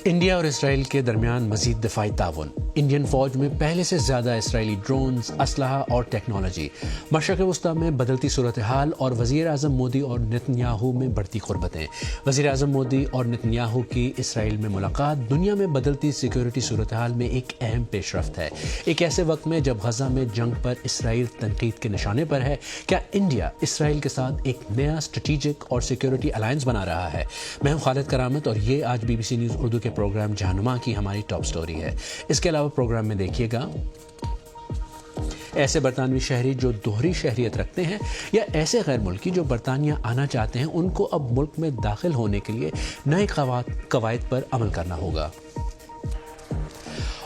India اور اسرائیل کے درمیان مزید دفاعی تعاون، انڈین فوج میں پہلے سے زیادہ اسرائیلی ڈرونز، اسلحہ اور ٹیکنالوجی، مشرق وسطیٰ میں بدلتی صورتحال اور وزیر اعظم مودی اور نتنیاہو میں بڑھتی قربتیں۔ وزیر اعظم مودی اور نتنیاہو کی اسرائیل میں ملاقات دنیا میں بدلتی سیکیورٹی صورتحال میں ایک اہم پیش رفت ہے۔ ایک ایسے وقت میں جب غزہ میں جنگ پر اسرائیل تنقید کے نشانے پر ہے، کیا انڈیا اسرائیل کے ساتھ ایک نیا اسٹریٹجک اور سیکیورٹی الائنس بنا رہا ہے؟ میں ہوں خالد کرامت اور یہ آج B B C news Urdu کے پروگرام جہنما کی ہماری ٹاپ سٹوری ہے۔ اس کے علاوہ پروگرام میں دیکھیے گا ایسے برطانوی شہری جو دوہری شہریت رکھتے ہیں یا ایسے غیر ملکی جو برطانیہ آنا چاہتے ہیں، ان کو اب ملک میں داخل ہونے کے لیے نئے قواعد پر عمل کرنا ہوگا۔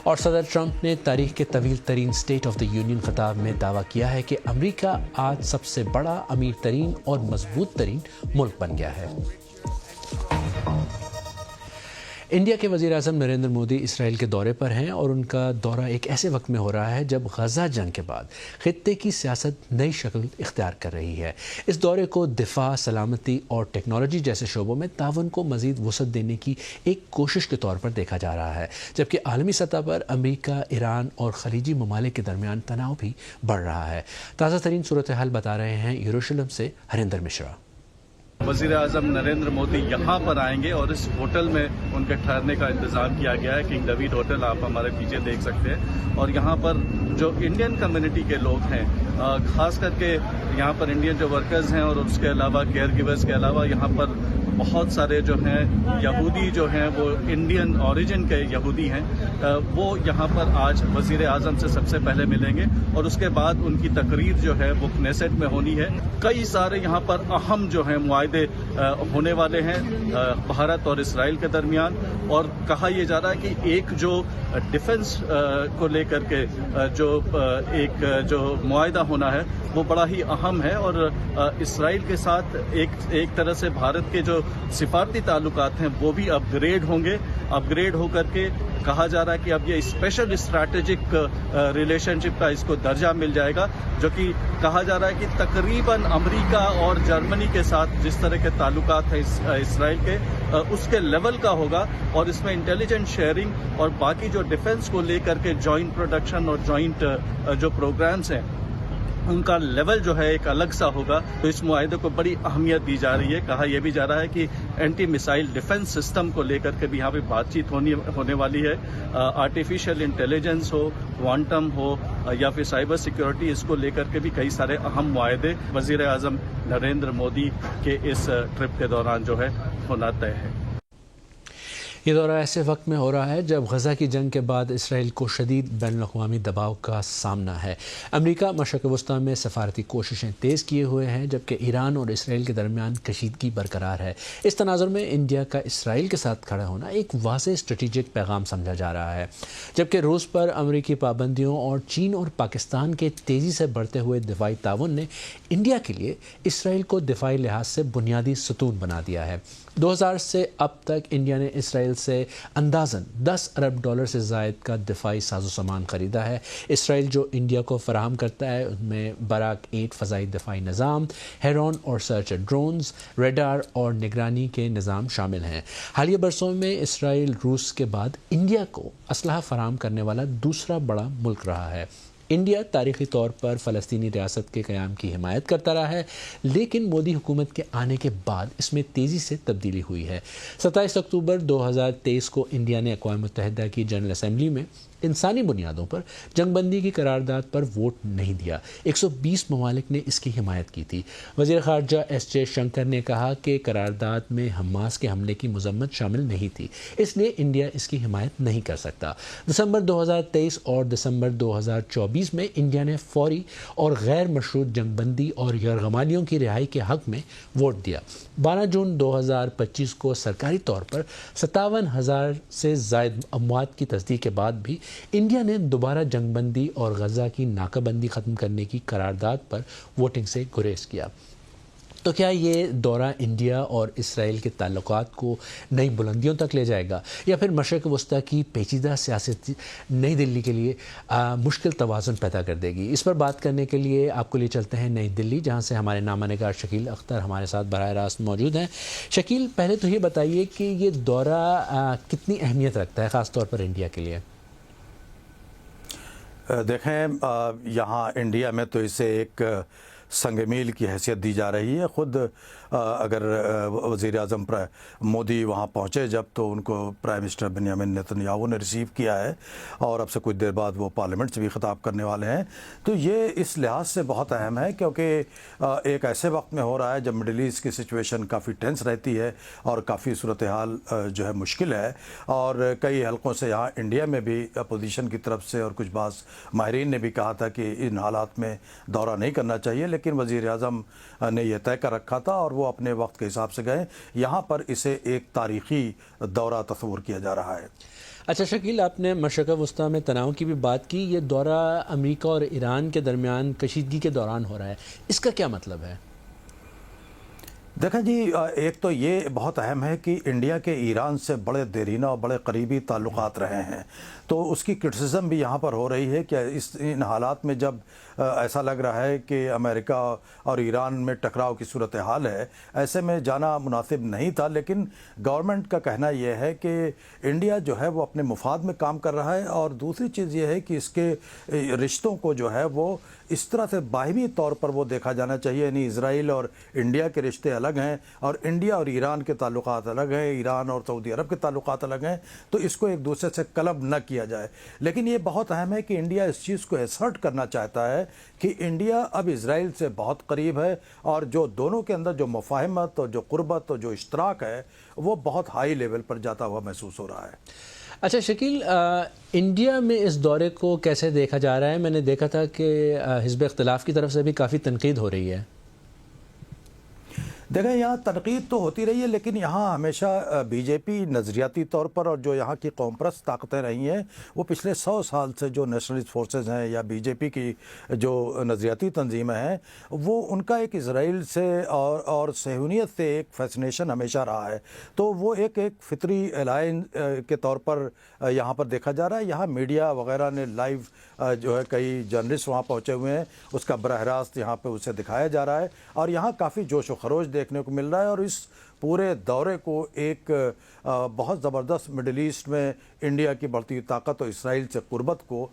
اور صدر ٹرمپ نے تاریخ کے طویل ترین اسٹیٹ آف دی یونین خطاب میں دعویٰ کیا ہے کہ امریکہ آج سب سے بڑا، امیر ترین اور مضبوط ترین ملک بن گیا ہے۔ انڈیا کے وزیر اعظم نریندر مودی اسرائیل کے دورے پر ہیں اور ان کا دورہ ایک ایسے وقت میں ہو رہا ہے جب غزہ جنگ کے بعد خطے کی سیاست نئی شکل اختیار کر رہی ہے۔ اس دورے کو دفاع، سلامتی اور ٹیکنالوجی جیسے شعبوں میں تعاون کو مزید وسعت دینے کی ایک کوشش کے طور پر دیکھا جا رہا ہے، جبکہ عالمی سطح پر امریکہ، ایران اور خلیجی ممالک کے درمیان تناؤ بھی بڑھ رہا ہے۔ تازہ ترین صورتحال بتا رہے ہیں یروشلم سے ہریندر مشرا۔ وزیر اعظم نریندر مودی یہاں پر آئیں گے اور اس ہوٹل میں ان کے ٹھہرنے کا انتظام کیا گیا ہے، کنگ ڈیوڈ ہوٹل، آپ ہمارے پیچھے دیکھ سکتے ہیں۔ اور یہاں پر جو انڈین کمیونٹی کے لوگ ہیں، خاص کر کے یہاں پر انڈین جو ورکرز ہیں اور اس کے علاوہ کیئر گیورز کے علاوہ یہاں پر بہت سارے جو ہیں یہودی جو ہیں وہ انڈین اوریجن کے یہودی ہیں، وہ یہاں پر آج وزیر اعظم سے سب سے پہلے ملیں گے اور اس کے بعد ان کی تقریر جو ہے وہ کنیسٹ میں ہونی ہے۔ کئی سارے یہاں پر اہم جو ہیں معاہدے ہونے والے ہیں بھارت اور اسرائیل کے درمیان، اور کہا یہ جا رہا ہے کہ ایک جو ڈیفنس کو لے کر کے ایک جو معاہدہ ہونا ہے وہ بڑا ہی اہم ہے، اور اسرائیل کے ساتھ ایک طرح سے بھارت کے جو سفارتی تعلقات ہیں وہ بھی اپ گریڈ ہوں گے۔ اپ گریڈ ہو کر کے کہا جا رہا ہے کہ اب یہ اسپیشل اسٹریٹجک ریلیشن شپ کا اس کو درجہ مل جائے گا، جو کہ کہا جا رہا ہے کہ تقریباً امریکہ اور جرمنی کے ساتھ جس طرح کے تعلقات ہیں اسرائیل کے، اس کے لیول کا ہوگا، اور اس میں انٹیلیجنٹ شیئرنگ اور باقی جو ڈیفنس کو لے کر کے جوائنٹ پروڈکشن اور جوائنٹ جو پروگرامز ہیں ان کا لیول جو ہے ایک الگ سا ہوگا۔ تو اس معاہدے کو بڑی اہمیت دی جا رہی ہے۔ کہا یہ بھی جا رہا ہے کہ اینٹی میسائل ڈیفنس سسٹم کو لے کر کے بھی یہاں پہ بات چیت ہونے والی ہے۔ آرٹیفیشل انٹیلیجنس ہو، کوانٹم ہو یا پھر سائبر سیکیورٹی، اس کو لے کر کے بھی کئی سارے اہم معاہدے وزیر اعظم نریندر مودی کے اس ٹرپ کے دوران جو ہے ہونا طے ہے۔ یہ دورہ ایسے وقت میں ہو رہا ہے جب غزہ کی جنگ کے بعد اسرائیل کو شدید بین الاقوامی دباؤ کا سامنا ہے۔ امریکہ مشرق وسطیٰ میں سفارتی کوششیں تیز کیے ہوئے ہیں، جبکہ ایران اور اسرائیل کے درمیان کشیدگی برقرار ہے۔ اس تناظر میں انڈیا کا اسرائیل کے ساتھ کھڑا ہونا ایک واضح اسٹریٹجک پیغام سمجھا جا رہا ہے، جبکہ روس پر امریکی پابندیوں اور چین اور پاکستان کے تیزی سے بڑھتے ہوئے دفاعی تعاون نے انڈیا کے لیے اسرائیل کو دفاعی لحاظ سے بنیادی ستون بنا دیا ہے۔ 2000 سے اب تک انڈیا نے اسرائیل سے اندازاً $10 ارب سے زائد کا دفاعی ساز و سامان خریدا ہے۔ اسرائیل جو انڈیا کو فراہم کرتا ہے ان میں براک 8 فضائی دفاعی نظام، ہیرون اور سرچر ڈرونز، ریڈار اور نگرانی کے نظام شامل ہیں۔ حالیہ برسوں میں اسرائیل روس کے بعد انڈیا کو اسلحہ فراہم کرنے والا دوسرا بڑا ملک رہا ہے۔ انڈیا تاریخی طور پر فلسطینی ریاست کے قیام کی حمایت کرتا رہا ہے، لیکن مودی حکومت کے آنے کے بعد اس میں تیزی سے تبدیلی ہوئی ہے۔ 27 اکتوبر 2023 کو انڈیا نے اقوام متحدہ کی جنرل اسمبلی میں انسانی بنیادوں پر جنگ بندی کی قرارداد پر ووٹ نہیں دیا۔ 120 ممالک نے اس کی حمایت کی تھی۔ وزیر خارجہ ایس جے شنکر نے کہا کہ قرارداد میں حماس کے حملے کی مذمت شامل نہیں تھی، اس لیے انڈیا اس کی حمایت نہیں کر سکتا۔ دسمبر 2023 اور دسمبر 2024 میں انڈیا نے فوری اور غیر مشروط جنگ بندی اور یرغمالیوں کی رہائی کے حق میں ووٹ دیا۔ 12 جون 2025 کو سرکاری طور پر 57,000 سے زائد اموات کی تصدیق کے بعد بھی انڈیا نے دوبارہ جنگ بندی اور غزہ کی ناکہ بندی ختم کرنے کی قرارداد پر ووٹنگ سے گریز کیا۔ تو کیا یہ دورہ انڈیا اور اسرائیل کے تعلقات کو نئی بلندیوں تک لے جائے گا یا پھر مشرق وسطیٰ کی پیچیدہ سیاست نئی دلی کے لیے مشکل توازن پیدا کر دے گی؟ اس پر بات کرنے کے لیے آپ کو لے چلتے ہیں نئی دلی، جہاں سے ہمارے نامہ نگار شکیل اختر ہمارے ساتھ براہ راست موجود ہیں۔ شکیل، پہلے تو یہ بتائیے کہ یہ دورہ کتنی اہمیت رکھتا ہے خاص طور پر انڈیا کے لیے؟ دیکھیں، یہاں انڈیا میں تو اسے ایک سنگ میل کی حیثیت دی جا رہی ہے۔ خود اگر وزیر اعظم مودی وہاں پہنچے جب، تو ان کو prime minister Binyamin Nitin Yahoo نے ریسیو کیا ہے، اور اب سے کچھ دیر بعد وہ پارلیمنٹ سے بھی خطاب کرنے والے ہیں۔ تو یہ اس لحاظ سے بہت اہم ہے کیونکہ ایک ایسے وقت میں ہو رہا ہے جب مڈل ایسٹ کی سچویشن کافی ٹینس رہتی ہے اور کافی صورتحال جو ہے مشکل ہے، اور کئی حلقوں سے یہاں انڈیا میں بھی اپوزیشن کی طرف سے اور کچھ بعض ماہرین نے بھی کہا تھا کہ ان حالات میں دورہ نہیں کرنا چاہیے، لیکن وزیر اعظم نے یہ طے کر رکھا تھا اور وہ اپنے وقت کے حساب سے گئے۔ یہاں پر اسے ایک تاریخی دورہ تصور کیا جا رہا ہے۔ اچھا شکیل، آپ نے مشرق وسطیٰ میں تناؤ کی بھی بات کی، یہ دورہ امریکہ اور ایران کے درمیان کشیدگی کے دوران ہو رہا ہے، اس کا کیا مطلب ہے؟ دیکھیں جی، ایک تو یہ بہت اہم ہے کہ انڈیا کے ایران سے بڑے دیرینہ اور بڑے قریبی تعلقات رہے ہیں، تو اس کی کرٹیسزم بھی یہاں پر ہو رہی ہے کہ ان حالات میں جب ایسا لگ رہا ہے کہ امریکہ اور ایران میں ٹکراؤ کی صورتحال ہے، ایسے میں جانا مناسب نہیں تھا۔ لیکن گورنمنٹ کا کہنا یہ ہے کہ انڈیا جو ہے وہ اپنے مفاد میں کام کر رہا ہے، اور دوسری چیز یہ ہے کہ اس کے رشتوں کو جو ہے وہ اس طرح سے باہمی طور پر وہ دیکھا جانا چاہیے، یعنی اسرائیل اور انڈیا کے رشتے الگ ہیں، اور انڈیا اور ایران کے تعلقات الگ ہیں، ایران اور سعودی عرب کے تعلقات الگ ہیں، تو اس کو ایک دوسرے سے کلب نہ کیا جائے۔ لیکن یہ بہت اہم ہے کہ انڈیا اس چیز کو ایسرٹ کرنا چاہتا ہے کہ انڈیا اب اسرائیل سے بہت قریب ہے، اور جو دونوں کے اندر جو مفاہمت اور جو قربت اور جو اشتراک ہے وہ بہت ہائی لیول پر جاتا ہوا محسوس ہو رہا ہے۔ اچھا شکیل، انڈیا میں اس دورے کو کیسے دیکھا جا رہا ہے؟ میں نے دیکھا تھا کہ حزب اختلاف کی طرف سے بھی کافی تنقید ہو رہی ہے۔ دیکھیں، یہاں تنقید تو ہوتی رہی ہے، لیکن یہاں ہمیشہ بی جے پی نظریاتی طور پر اور جو یہاں کی قوم پرست طاقتیں رہی ہیں، وہ پچھلے 100 سال سے جو نیشنلسٹ فورسز ہیں یا بی جے پی کی جو نظریاتی تنظیمیں ہیں، وہ ان کا ایک اسرائیل سے اور صہیونیت سے ایک فیسنیشن ہمیشہ رہا ہے، تو وہ ایک فطری الائن کے طور پر یہاں پر دیکھا جا رہا ہے۔ یہاں میڈیا وغیرہ نے لائیو جو ہے کئی جرنلسٹ وہاں پہنچے ہوئے ہیں، اس کا براہ راست یہاں پہ اسے دکھایا جا رہا ہے، اور یہاں کافی جوش و خروش دیکھنے کو مل رہا ہے، اور اس پورے دورے کو ایک بہت زبردست مڈل ایسٹ میں انڈیا کی بڑھتی طاقت اور اسرائیل سے قربت کو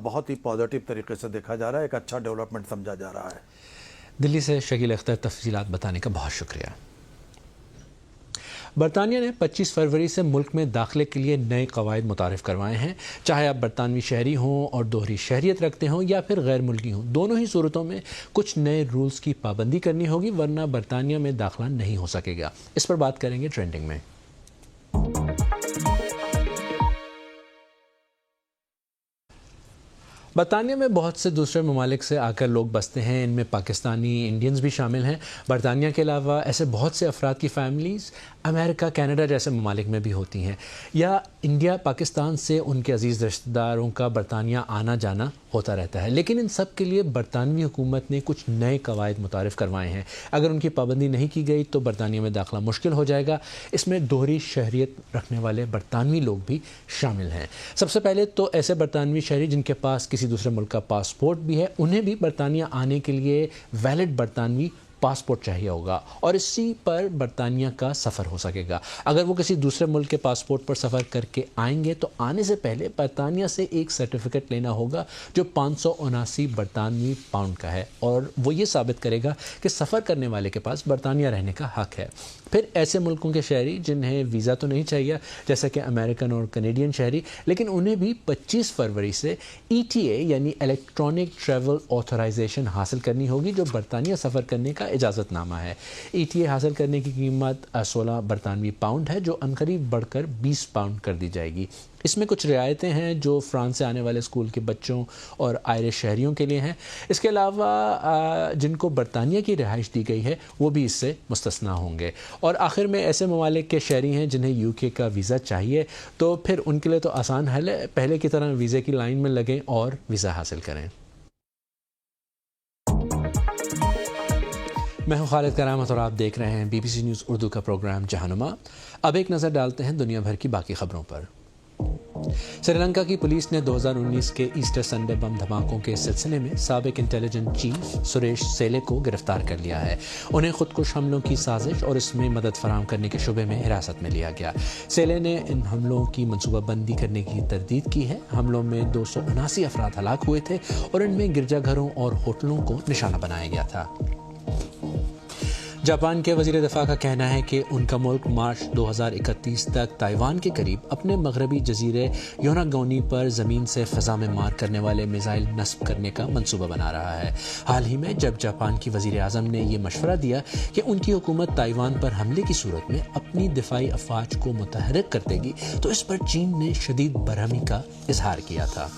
بہت ہی پازیٹیو طریقے سے دیکھا جا رہا ہے، ایک اچھا ڈیولپمنٹ سمجھا جا رہا ہے۔ دلی سے شکیل اختر، تفصیلات بتانے کا بہت شکریہ۔ برطانیہ نے 25 فروری سے ملک میں داخلے کے لیے نئے قواعد متعارف کروائے ہیں۔ چاہے آپ برطانوی شہری ہوں اور دوہری شہریت رکھتے ہوں یا پھر غیر ملکی ہوں، دونوں ہی صورتوں میں کچھ نئے رولز کی پابندی کرنی ہوگی، ورنہ برطانیہ میں داخلہ نہیں ہو سکے گا۔ اس پر بات کریں گے ٹرینڈنگ میں۔ برطانیہ میں بہت سے دوسرے ممالک سے آ کر لوگ بستے ہیں، ان میں پاکستانی انڈینز بھی شامل ہیں۔ برطانیہ کے علاوہ ایسے بہت سے افراد کی فیملیز امریکہ، کینیڈا جیسے ممالک میں بھی ہوتی ہیں، یا انڈیا، پاکستان سے ان کے عزیز رشتہ داروں کا برطانیہ آنا جانا ہوتا رہتا ہے۔ لیکن ان سب کے لیے برطانوی حکومت نے کچھ نئے قواعد متعارف کروائے ہیں۔ اگر ان کی پابندی نہیں کی گئی تو برطانیہ میں داخلہ مشکل ہو جائے گا۔ اس میں دوہری شہریت رکھنے والے برطانوی لوگ بھی شامل ہیں۔ سب سے پہلے تو ایسے برطانوی شہری جن کے پاس کسی دوسرے ملک کا پاسپورٹ بھی ہے، انہیں بھی برطانیہ آنے کے لیے ویلڈ برطانوی پاسپورٹ چاہیے ہوگا، اور اسی پر برطانیہ کا سفر ہو سکے گا۔ اگر وہ کسی دوسرے ملک کے پاسپورٹ پر سفر کر کے آئیں گے تو آنے سے پہلے برطانیہ سے ایک سرٹیفکیٹ لینا ہوگا جو 579 برطانوی پاؤنڈ کا ہے، اور وہ یہ ثابت کرے گا کہ سفر کرنے والے کے پاس برطانیہ رہنے کا حق ہے۔ پھر ایسے ملکوں کے شہری جنہیں ویزا تو نہیں چاہیے، جیسا کہ امریکن اور کینیڈین شہری، لیکن انہیں بھی 25 فروری سے ETA یعنی الیکٹرانک ٹریول آتھورائزیشن حاصل کرنی ہوگی، جو برطانیہ سفر کرنے کا اجازت نامہ ہے۔ ETA حاصل کرنے کی قیمت 16 برطانوی پاؤنڈ ہے، جو عنقریب بڑھ کر 20 پاؤنڈ کر دی جائے گی۔ اس میں کچھ رعایتیں ہیں جو فرانس سے آنے والے اسکول کے بچوں اور آئرش شہریوں کے لیے ہیں۔ اس کے علاوہ جن کو برطانیہ کی رہائش دی گئی ہے وہ بھی اس سے مستثنیٰ ہوں گے۔ اور آخر میں ایسے ممالک کے شہری ہیں جنہیں UK کا ویزا چاہیے، تو پھر ان کے لیے تو آسان حل ہے، پہلے کی طرح ویزے کی لائن میں لگیں اور ویزا حاصل کریں۔ میں ہوں خالد کرامت اور آپ دیکھ رہے ہیں BBC نیوز اردو کا پروگرام جہانما۔ اب ایک نظر ڈالتے ہیں دنیا بھر کی باقی خبروں پر۔ سری لنکا کی پولیس نے 2019 کے ایسٹر سنڈے بم دھماکوں کے سلسلے میں سابق انٹیلیجنس چیف سریش سیلے کو گرفتار کر لیا ہے۔ انہیں خود کش حملوں کی سازش اور اس میں مدد فراہم کرنے کے شبے میں حراست میں لیا گیا۔ سیلے نے ان حملوں کی منصوبہ بندی کرنے کی تردید کی ہے۔ حملوں میں 279 افراد ہلاک ہوئے تھے اور ان میں گرجا گھروں اور ہوٹلوں کو نشانہ بنایا گیا تھا۔ جاپان کے وزیر دفاع کا کہنا ہے کہ ان کا ملک مارچ 2031 تک تائیوان کے قریب اپنے مغربی جزیرے یوناگونی پر زمین سے فضا میں مار کرنے والے میزائل نصب کرنے کا منصوبہ بنا رہا ہے۔ حال ہی میں جب جاپان کی وزیر اعظم نے یہ مشورہ دیا کہ ان کی حکومت تائیوان پر حملے کی صورت میں اپنی دفاعی افواج کو متحرک کر دے گی تو اس پر چین نے شدید برہمی کا اظہار کیا تھا۔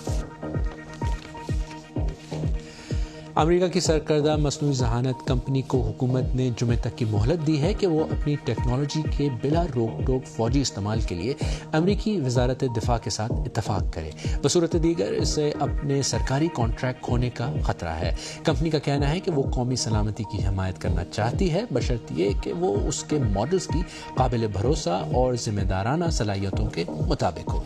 امریکہ کی سرکردہ مصنوعی ذہانت کمپنی کو حکومت نے جمعے تک کی مہلت دی ہے کہ وہ اپنی ٹیکنالوجی کے بلا روک ٹوک فوجی استعمال کے لیے امریکی وزارت دفاع کے ساتھ اتفاق کرے۔ بصورت دیگر اسے اپنے سرکاری کانٹریکٹ کھونے کا خطرہ ہے۔ کمپنی کا کہنا ہے کہ وہ قومی سلامتی کی حمایت کرنا چاہتی ہے بشرط یہ کہ وہ اس کے ماڈلز کی قابل بھروسہ اور ذمہ دارانہ صلاحیتوں کے مطابق ہو۔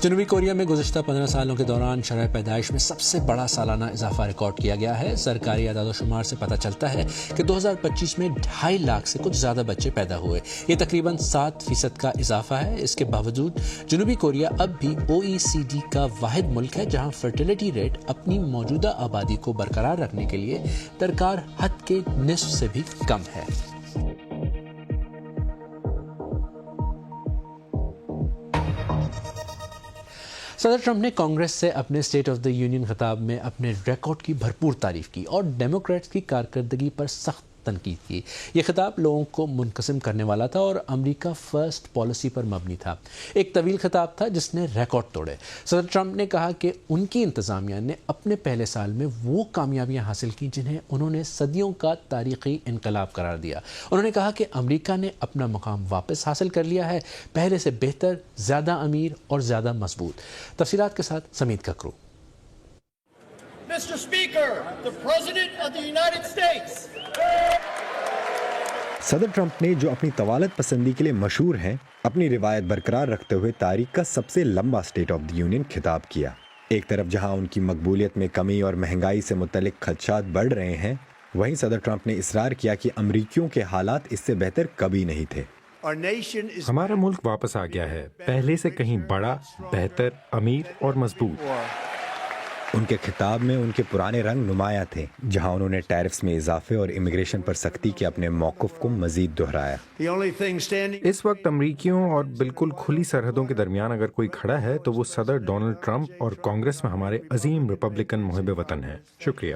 جنوبی کوریا میں گزشتہ 15 سالوں کے دوران شرح پیدائش میں سب سے بڑا سالانہ اضافہ ریکارڈ کیا گیا ہے۔ سرکاری اعداد و شمار سے پتہ چلتا ہے کہ 2025 میں 2.5 لاکھ سے کچھ زیادہ بچے پیدا ہوئے۔ یہ تقریباً 7% کا اضافہ ہے۔ اس کے باوجود جنوبی کوریا اب بھی OECD کا واحد ملک ہے جہاں فرٹیلیٹی ریٹ اپنی موجودہ آبادی کو برقرار رکھنے کے لیے درکار حد کے نصف سے بھی کم ہے۔ صدر ٹرمپ نے کانگریس سے اپنے اسٹیٹ آف دا یونین خطاب میں اپنے ریکارڈ کی بھرپور تعریف کی اور ڈیموکریٹس کی کارکردگی پر سخت تنقید کی۔ یہ خطاب لوگوں کو منقسم کرنے والا تھا اور امریکہ فرسٹ پالیسی پر مبنی تھا۔ ایک طویل خطاب تھا جس نے ریکارڈ توڑے۔ صدر ٹرمپ نے کہا کہ ان کی انتظامیہ نے اپنے پہلے سال میں وہ کامیابیاں حاصل کی جنہیں انہوں نے صدیوں کا تاریخی انقلاب قرار دیا۔ انہوں نے کہا کہ امریکہ نے اپنا مقام واپس حاصل کر لیا ہے، پہلے سے بہتر، زیادہ امیر اور زیادہ مضبوط۔ تفصیلات کے ساتھ سمیت ککرو۔ Mr. Speaker, the President of the United States. صدر ٹرمپ نے جو اپنی طوالت پسندی کے لیے مشہور ہیں، اپنی روایت برقرار رکھتے ہوئے تاریخ کا سب سے لمبا اسٹیٹ آف دی یونین خطاب کیا۔ ایک طرف جہاں ان کی مقبولیت میں کمی اور مہنگائی سے متعلق خدشات بڑھ رہے ہیں، وہیں صدر ٹرمپ نے اصرار کیا کہ امریکیوں کے حالات اس سے بہتر کبھی نہیں تھے۔ ہمارا ملک واپس آ گیا ہے، پہلے سے کہیں بڑا، بہتر، امیر اور مضبوط۔ ان کے خطاب میں ان کے پرانے رنگ نمایاں تھے، جہاں انہوں نے ٹیرفز میں اضافے اور امیگریشن پر سختی کے اپنے موقف کو مزید دہرایا۔ اس وقت امریکیوں اور بالکل کھلی سرحدوں کے درمیان اگر کوئی کھڑا ہے تو وہ صدر ڈونلڈ ٹرمپ اور کانگریس میں ہمارے عظیم ریپبلکن محب وطن ہیں۔ شکریہ۔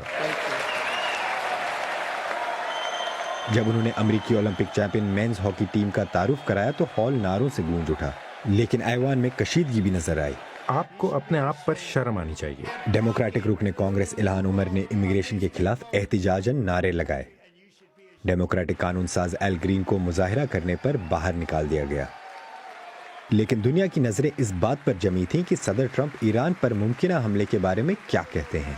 جب انہوں نے امریکی Olympic champion men's hockey team کا تعارف کرایا تو ہال نعروں سے گونج اٹھا، لیکن ایوان میں کشیدگی بھی نظر آئی۔ آپ کو اپنے آپ پر شرم آنی چاہیے۔ ڈیموکریٹک رکن کانگریس الہان عمر نے امیگریشن کے خلاف احتجاجاً نعرے لگائے۔ ڈیموکریٹک قانون ساز ایل گرین کو مظاہرہ کرنے پر باہر نکال دیا گیا۔ لیکن دنیا کی نظریں اس بات پر جمی تھیں کہ صدر ٹرمپ ایران پر ممکنہ حملے کے بارے میں کیا کہتے ہیں۔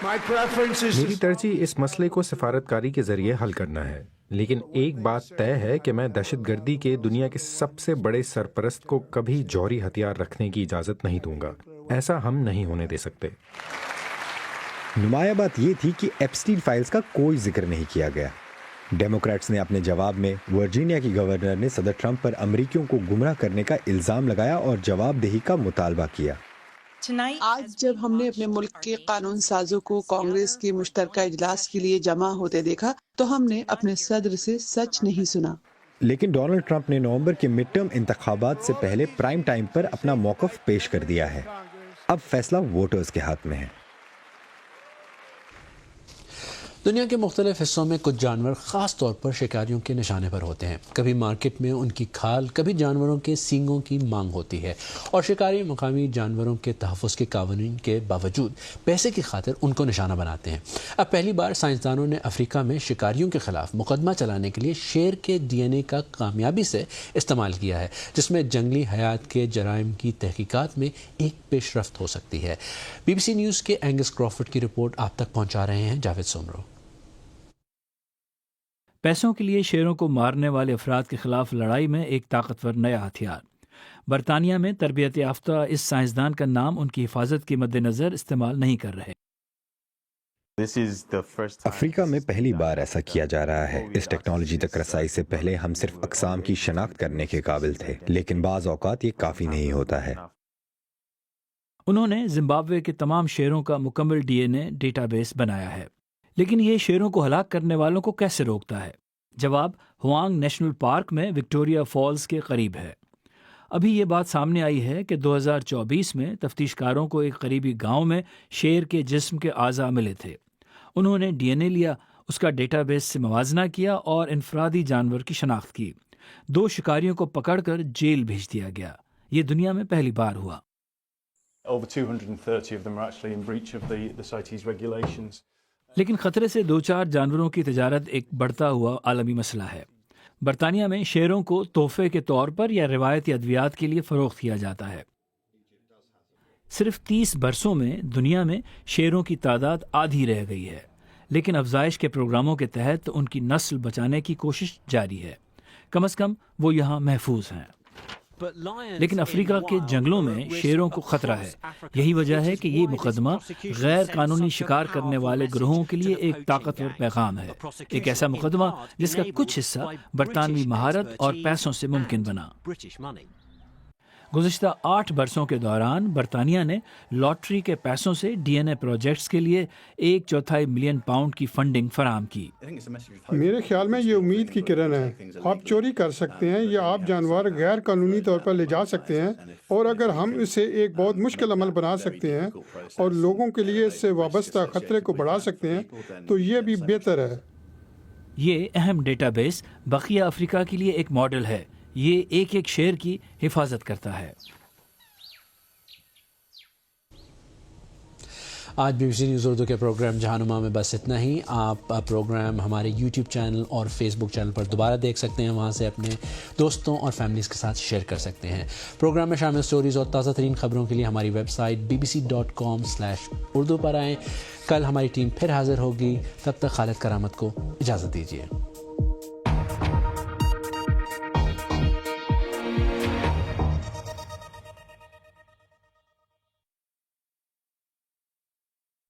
میری ترجیح اس مسئلے کو سفارتکاری کے ذریعے حل کرنا ہے، لیکن ایک بات طے ہے کہ میں دہشت گردی کے دنیا کے سب سے بڑے سرپرست کو کبھی جوہری ہتھیار رکھنے کی اجازت نہیں دوں گا۔ ایسا ہم نہیں ہونے دے سکتے۔ نمایاں بات یہ تھی کہ ایپسٹین فائلز کا کوئی ذکر نہیں کیا گیا۔ ڈیموکریٹس نے اپنے جواب میں ورجینیا کی گورنر نے صدر ٹرمپ پر امریکیوں کو گمراہ کرنے کا الزام لگایا اور جواب دہی کا مطالبہ کیا۔ آج جب ہم نے اپنے ملک کے قانون سازوں کو کانگریس کے مشترکہ اجلاس کے لیے جمع ہوتے دیکھا تو ہم نے اپنے صدر سے سچ نہیں سنا۔ لیکن ڈونلڈ ٹرمپ نے نومبر کے مڈ ٹرم انتخابات سے پہلے پرائم ٹائم پر اپنا موقف پیش کر دیا ہے۔ اب فیصلہ ووٹرز کے ہاتھ میں ہے۔ دنیا کے مختلف حصوں میں کچھ جانور خاص طور پر شکاریوں کے نشانے پر ہوتے ہیں. کبھی مارکیٹ میں ان کی کھال، کبھی جانوروں کے سینگوں کی مانگ ہوتی ہے اور شکاری مقامی جانوروں کے تحفظ کے قوانین کے باوجود پیسے کی خاطر ان کو نشانہ بناتے ہیں. اب پہلی بار سائنسدانوں نے افریقہ میں شکاریوں کے خلاف مقدمہ چلانے کے لیے شیر کے ڈی این اے کا کامیابی سے استعمال کیا ہے، جس میں جنگلی حیات کے جرائم کی تحقیقات میں ایک پیش رفت ہو سکتی ہے. بی بی سی نیوز کے اینگس کرافورڈ کی رپورٹ آپ تک پہنچا رہے ہیں جاوید سومرو. پیسوں کے لیے شیروں کو مارنے والے افراد کے خلاف لڑائی میں ایک طاقتور نیا ہتھیار. برطانیہ میں تربیت یافتہ اس سائنسدان کا نام ان کی حفاظت کے مد نظر استعمال نہیں کر رہے. افریقہ میں پہلی بار ایسا کیا جا رہا ہے. اس ٹیکنالوجی تک رسائی سے پہلے ہم صرف اقسام کی شناخت کرنے کے قابل تھے، لیکن بعض اوقات یہ کافی نہیں ہوتا ہے. انہوں نے زمبابوے کے تمام شیروں کا مکمل D N A database بنایا ہے، لیکن یہ شیروں کو ہلاک کرنے والوں کو کیسے روکتا ہے؟ جواب ہوانگ نیشنل پارک میں وکٹوریا فالز کے قریب ہے. ابھی یہ بات سامنے آئی ہے کہ 2024 میں تفتیش کاروں کو ایک قریبی گاؤں میں شیر کے جسم کے اعضاء ملے تھے. انہوں نے ڈی این اے لیا، اس کا ڈیٹا بیس سے موازنہ کیا اور انفرادی جانور کی شناخت کی. 2 شکاریوں کو پکڑ کر جیل بھیج دیا گیا. یہ دنیا میں پہلی بار ہوا. Over 230 of them are actually in breach of the CITES regulations. لیکن خطرے سے 2-4 جانوروں کی تجارت ایک بڑھتا ہوا عالمی مسئلہ ہے. برطانیہ میں شیروں کو تحفے کے طور پر یا روایتی ادویات کے لیے فروخت کیا جاتا ہے. صرف 30 برسوں میں دنیا میں شیروں کی تعداد آدھی رہ گئی ہے، لیکن افزائش کے پروگراموں کے تحت ان کی نسل بچانے کی کوشش جاری ہے. کم از کم وہ یہاں محفوظ ہیں. لیکن افریقہ کے جنگلوں میں شیروں کو خطرہ ہے. یہی وجہ ہے کہ یہ مقدمہ غیر قانونی شکار کرنے والے گروہوں کے لیے ایک طاقتور پیغام ہے. ایک ایسا مقدمہ جس کا کچھ حصہ برطانوی مہارت اور پیسوں سے ممکن بنا. گزشتہ 8 برسوں کے دوران برطانیہ نے لاٹری کے پیسوں سے ڈی این اے پروجیکٹس کے لیے £1.25 ملین کی فنڈنگ فراہم کی. میرے خیال میں یہ امید کی کرن ہے. آپ چوری کر سکتے ہیں یا آپ جانور غیر قانونی طور پر لے جا سکتے ہیں، اور اگر ہم اسے ایک بہت مشکل عمل بنا سکتے ہیں اور لوگوں کے لیے اس سے وابستہ خطرے کو بڑھا سکتے ہیں تو یہ بھی بہتر ہے. یہ اہم ڈیٹا بیس بقیہ افریقہ کے لیے ایک ماڈل ہے. یہ ایک شیر کی حفاظت کرتا ہے. آج B B C news Urdu کے پروگرام جہانما میں بس اتنا ہی. آپ پروگرام ہمارے یوٹیوب چینل اور فیس بک چینل پر دوبارہ دیکھ سکتے ہیں. وہاں سے اپنے دوستوں اور فیملیز کے ساتھ شیئر کر سکتے ہیں. پروگرام میں شامل سٹوریز اور تازہ ترین خبروں کے لیے ہماری ویب سائٹ bbc.com/urdu پر آئیں. کل ہماری ٹیم پھر حاضر ہوگی. تب تک خالد کرامت کو اجازت دیجیے.